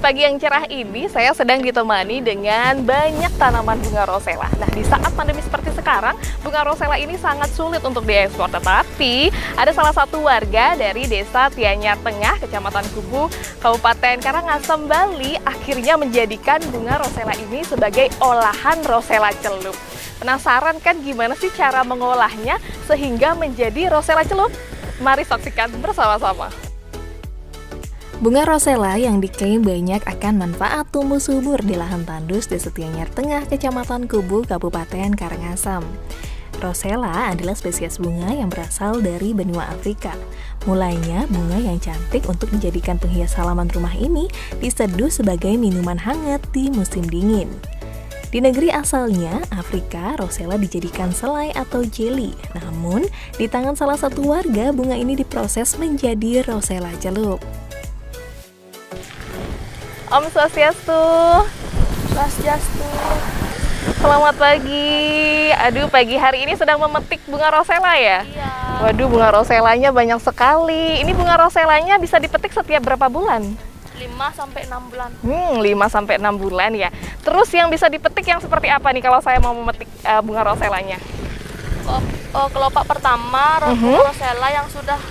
pagi yang cerah ini, saya sedang ditemani dengan banyak tanaman bunga rosella. Nah, di saat pandemi seperti sekarang, bunga rosella ini sangat sulit untuk diekspor. Tetapi, ada salah satu warga dari Desa Tianyar Tengah, Kecamatan Kubu, Kabupaten Karangasem, Bali, akhirnya menjadikan bunga rosella ini sebagai olahan rosella celup. Penasaran kan gimana sih cara mengolahnya sehingga menjadi rosella celup? Mari saksikan bersama-sama. Bunga rosella yang diklaim banyak akan manfaat tumbuh subur di lahan tandus Desa Tianyar Tengah, Kecamatan Kubu, Kabupaten Karangasem. Rosella adalah spesies bunga yang berasal dari benua Afrika. Mulainya, bunga yang cantik untuk dijadikan penghias halaman rumah ini diseduh sebagai minuman hangat di musim dingin. Di negeri asalnya, Afrika, rosella dijadikan selai atau jelly. Namun, di tangan salah satu warga, bunga ini diproses menjadi rosella celup. Om Swastiastu. Swastiastu. Selamat pagi. Aduh, pagi hari ini sedang memetik bunga rosella ya? Iya. Waduh, bunga rosellanya banyak sekali. Ini bunga rosellanya bisa dipetik setiap berapa bulan? 5-6 bulan. 5-6 bulan ya. Terus yang bisa dipetik yang seperti apa nih kalau saya mau memetik bunga rosellanya? Kelopak pertama bunga rosella yang sudah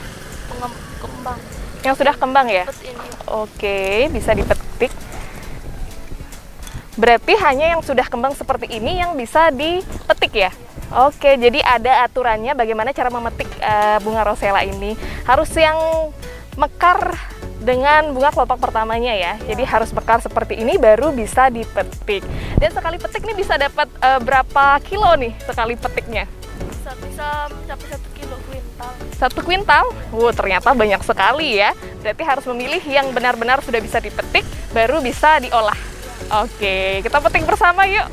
kembang. Yang sudah kembang ya? Ini. Oke, bisa dipetik. Berarti hanya yang sudah kembang seperti ini yang bisa dipetik ya? Oke, jadi ada aturannya bagaimana cara memetik bunga rosella ini. Harus yang mekar dengan bunga kelopak pertamanya ya. Jadi harus mekar seperti ini baru bisa dipetik. Dan sekali petik nih bisa dapat berapa kilo nih sekali petiknya? Bisa mencapai 1 kilo kuintal. 1 kuintal? Ternyata banyak sekali ya. Berarti harus memilih yang benar-benar sudah bisa dipetik, baru bisa diolah. Oke, kita petik bersama yuk.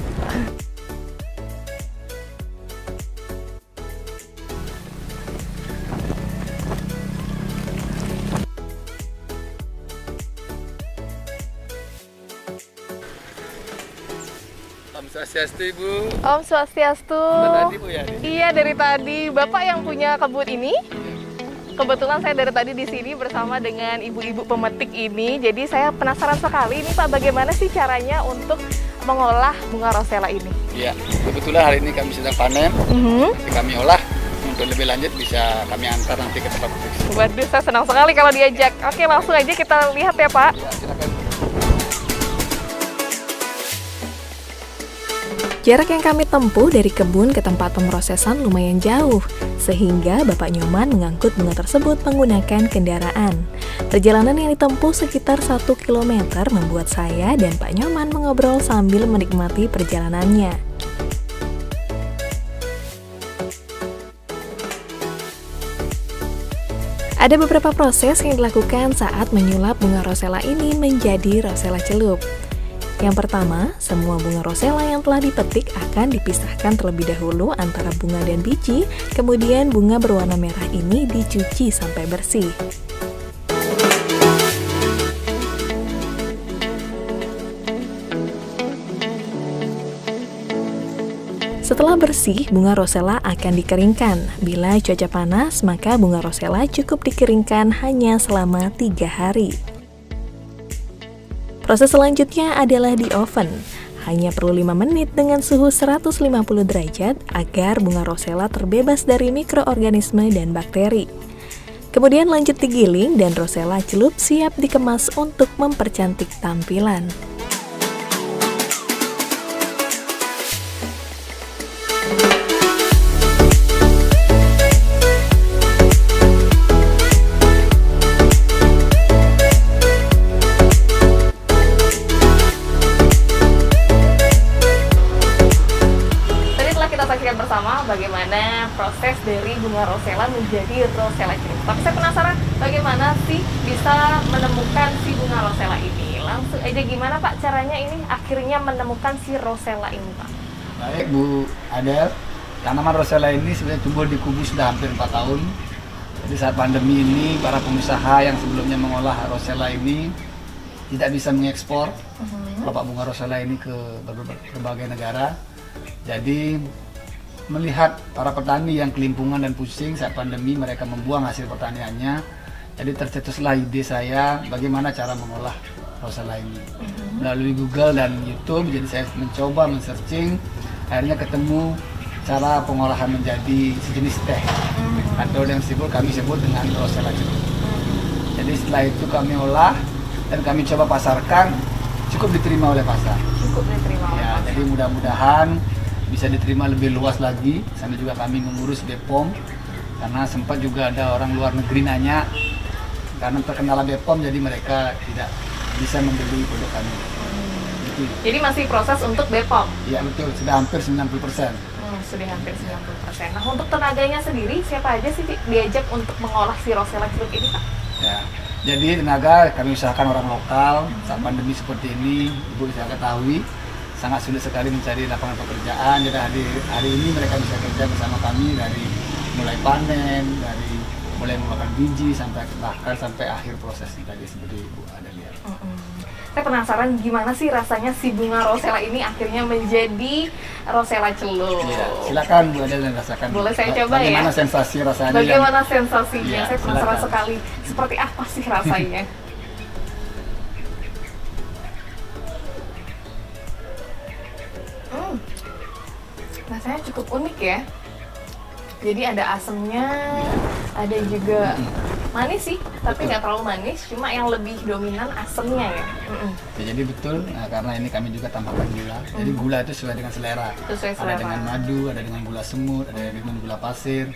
Om Swastiastu, Ibu. Om Swastiastu. Tadi, Bu, ya? Iya, dari tadi. Bapak yang punya kebun ini? Kebetulan saya dari tadi di sini bersama dengan ibu-ibu pemetik ini. Jadi saya penasaran sekali ini Pak, bagaimana sih caranya untuk mengolah bunga rosella ini? Iya, kebetulan hari ini kami sedang panen. Kami olah. Untuk lebih lanjut bisa kami antar nanti ke tempat produksi. Waduh, saya senang sekali kalau diajak. Oke, langsung aja kita lihat ya Pak. Ya, silakan. Jarak yang kami tempuh dari kebun ke tempat pemrosesan lumayan jauh, sehingga Bapak Nyoman mengangkut bunga tersebut menggunakan kendaraan. Perjalanan yang ditempuh sekitar 1 km membuat saya dan Pak Nyoman mengobrol sambil menikmati perjalanannya. Ada beberapa proses yang dilakukan saat menyulap bunga rosella ini menjadi rosella celup. Yang pertama, semua bunga rosella yang telah dipetik akan dipisahkan terlebih dahulu antara bunga dan biji, kemudian bunga berwarna merah ini dicuci sampai bersih. Setelah bersih, bunga rosella akan dikeringkan. Bila cuaca panas, maka bunga rosella cukup dikeringkan hanya selama 3 hari. Proses selanjutnya adalah di oven. Hanya perlu 5 menit dengan suhu 150 derajat agar bunga rosella terbebas dari mikroorganisme dan bakteri. Kemudian lanjut digiling dan rosella celup siap dikemas untuk mempercantik tampilan. Bersama bagaimana proses dari bunga rosella menjadi rosella celup. Tapi saya penasaran bagaimana sih bisa menemukan si bunga rosella ini. Langsung aja, gimana Pak caranya ini akhirnya menemukan si rosella ini Pak? Baik Bu Adel, tanaman rosella ini sebenarnya tumbuh di Kubu sudah hampir 4 tahun. Jadi saat pandemi ini para pengusaha yang sebelumnya mengolah rosella ini tidak bisa mengekspor kelopak bunga rosella ini ke berbagai negara. Jadi melihat para petani yang kelimpungan dan pusing saat pandemi, mereka membuang hasil pertaniannya. Jadi tercetuslah ide saya bagaimana cara mengolah rosella ini. Melalui Google dan YouTube, jadi saya mencoba men-searching, akhirnya ketemu cara pengolahan menjadi sejenis teh atau yang kami sebut dengan rosella celup. Jadi setelah itu kami olah dan kami coba pasarkan, cukup diterima oleh pasar. Cukup diterima oleh Ya, pasar. jadi mudah-mudahan bisa diterima lebih luas lagi. Sambil juga kami mengurus BPOM, karena sempat juga ada orang luar negeri nanya, karena terkendala BPOM jadi mereka tidak bisa membeli produk kami. Gitu. Jadi masih proses untuk BPOM. Ya betul, sudah hampir 90%. Sudah hampir 90%. Nah, untuk tenaganya sendiri, siapa aja sih diajak untuk mengolah si rosella celup ini, Pak? Ya, jadi tenaga kami usahakan orang lokal. Saat pandemi seperti ini, Ibu bisa ketahui sangat sulit sekali mencari lapangan pekerjaan. Jadi hari ini mereka bisa kerja bersama kami dari mulai panen, dari mulai mengeluarkan biji sampai bahkan sampai akhir prosesnya tadi seperti Ibu ada lihat. Saya penasaran gimana sih rasanya si bunga rosella ini akhirnya menjadi rosella celup. Ya, silakan Bu Adel dan rasakan. Boleh saya coba ya? Bagaimana sensasi rasanya? Bagaimana sensasinya? Ya, Saya penasaran silakan. sekali. Seperti apa sih rasanya? Rasanya cukup unik ya. Jadi ada asemnya, ada juga manis sih, tapi nggak terlalu manis, cuma yang lebih dominan asemnya ya. Ya, jadi betul, nah, karena ini kami juga tambahkan gula. Jadi gula itu sesuai dengan selera. Sesuai Ada selera. dengan madu, ada dengan gula semut, ada dengan gula pasir.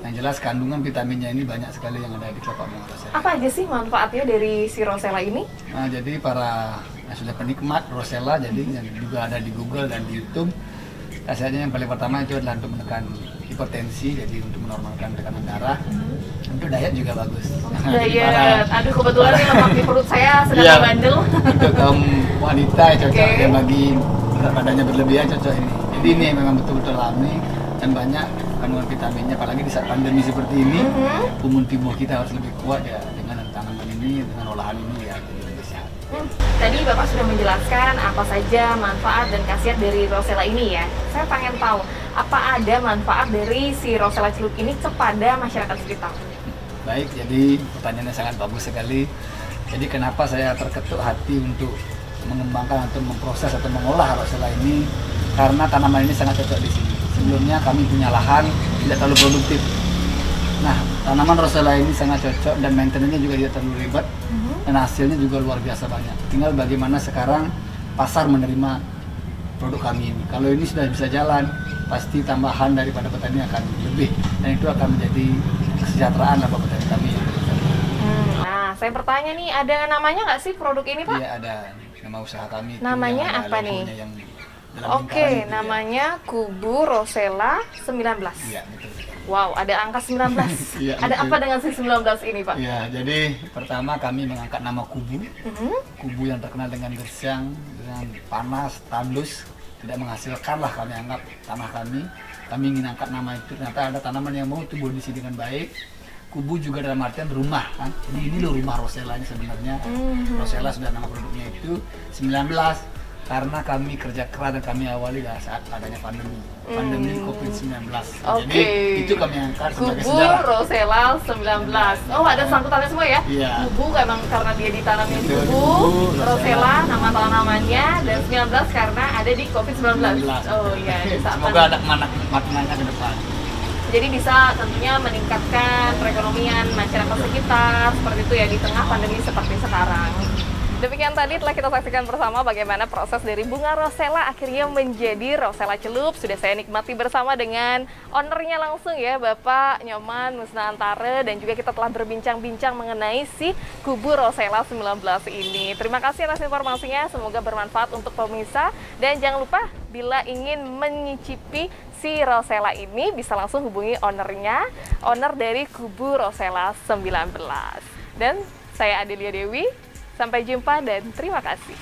Yang jelas kandungan vitaminnya ini banyak sekali yang ada di kelapa bunga rosella. Apa aja sih manfaatnya dari si rosella ini? Nah, jadi para yang sudah penikmat rosella, jadi yang juga ada di Google dan di YouTube. Khasiatnya yang paling pertama itu adalah untuk menekan hipertensi, jadi untuk menormalkan tekanan darah. Untuk diet juga bagus. Diet. Aduh, kebetulan nih lemak di perut saya sedang Iya. membandel. Untuk kaum wanita cocok, Oke. yang bagi berat badannya berlebihan cocok ini. Jadi ini memang betul-betul alami dan banyak kandungan vitaminnya, apalagi di saat pandemi seperti ini, imun tubuh kita harus lebih kuat ya dengan tanaman ini, dengan olahan ini ya, jadi lebih sehat. Tadi Bapak sudah menjelaskan apa saja manfaat dan khasiat dari rosella ini ya. Saya pengen tahu, apa ada manfaat dari si rosella celup ini kepada masyarakat sekitar? Baik, jadi pertanyaannya sangat bagus sekali. Jadi kenapa saya terketuk hati untuk mengembangkan atau memproses atau mengolah rosella ini? Karena tanaman ini sangat cocok di sini. Sebelumnya kami punya lahan tidak terlalu produktif. Nah, tanaman rosella ini sangat cocok dan maintenance-nya juga tidak terlalu ribet. Dan hasilnya juga luar biasa banyak. Tinggal bagaimana sekarang pasar menerima produk kami ini. Kalau ini sudah bisa jalan, pasti tambahan daripada petani akan lebih. Dan itu akan menjadi kesejahteraan apa petani kami. Nah, saya bertanya nih, ada namanya nggak sih produk ini, Pak? Iya, ada nama usaha kami. itu Namanya yang ada apa nih? logonya yang dalam Oke, lingkaran itu, namanya Kubu Rosella 19. Ya. Iya, betul. Wow, ada angka 19. Iya, Ada betul. apa dengan si 19 ini, Pak? Iya, jadi pertama kami mengangkat nama kubu. Kubu yang terkenal dengan gersang, dengan panas, tandus, tidak menghasilkan lah kami anggap tanah kami. Kami ingin angkat nama itu, ternyata ada tanaman yang mau tumbuh di sini dengan baik. Kubu juga dalam artian rumah kan. Jadi ini loh rumah rosella ini sebenarnya. Rosella sudah nama produknya itu 19 karena kami kerja keras dan kami awali saat adanya pandemi. Pandemi COVID-19. Jadi Oke. itu kami angkat sebagai Kubu sejarah. Rosella 19. Oh, ada sangkutannya semua ya? Iya. Kubu emang karena dia ditanamnya di Betul, kubu, kubu, Rosella nama tanamannya, dan 19 karena ada di COVID-19. Oh iya, di saat Semoga ada maknanya ke depan. Jadi bisa tentunya meningkatkan perekonomian masyarakat sekitar seperti itu ya di tengah pandemi seperti sekarang. Demikian tadi telah kita saksikan bersama bagaimana proses dari bunga rosella akhirnya menjadi rosella celup. Sudah saya nikmati bersama dengan ownernya langsung ya, Bapak Nyoman Musna Antara, dan juga kita telah berbincang-bincang mengenai si Kubu Rosella 19 ini. Terima kasih atas informasinya, semoga bermanfaat untuk pemirsa, dan jangan lupa bila ingin menyicipi si rosella ini bisa langsung hubungi ownernya, owner dari Kubu Rosella 19. Dan saya Adelia Dewi, sampai jumpa dan terima kasih.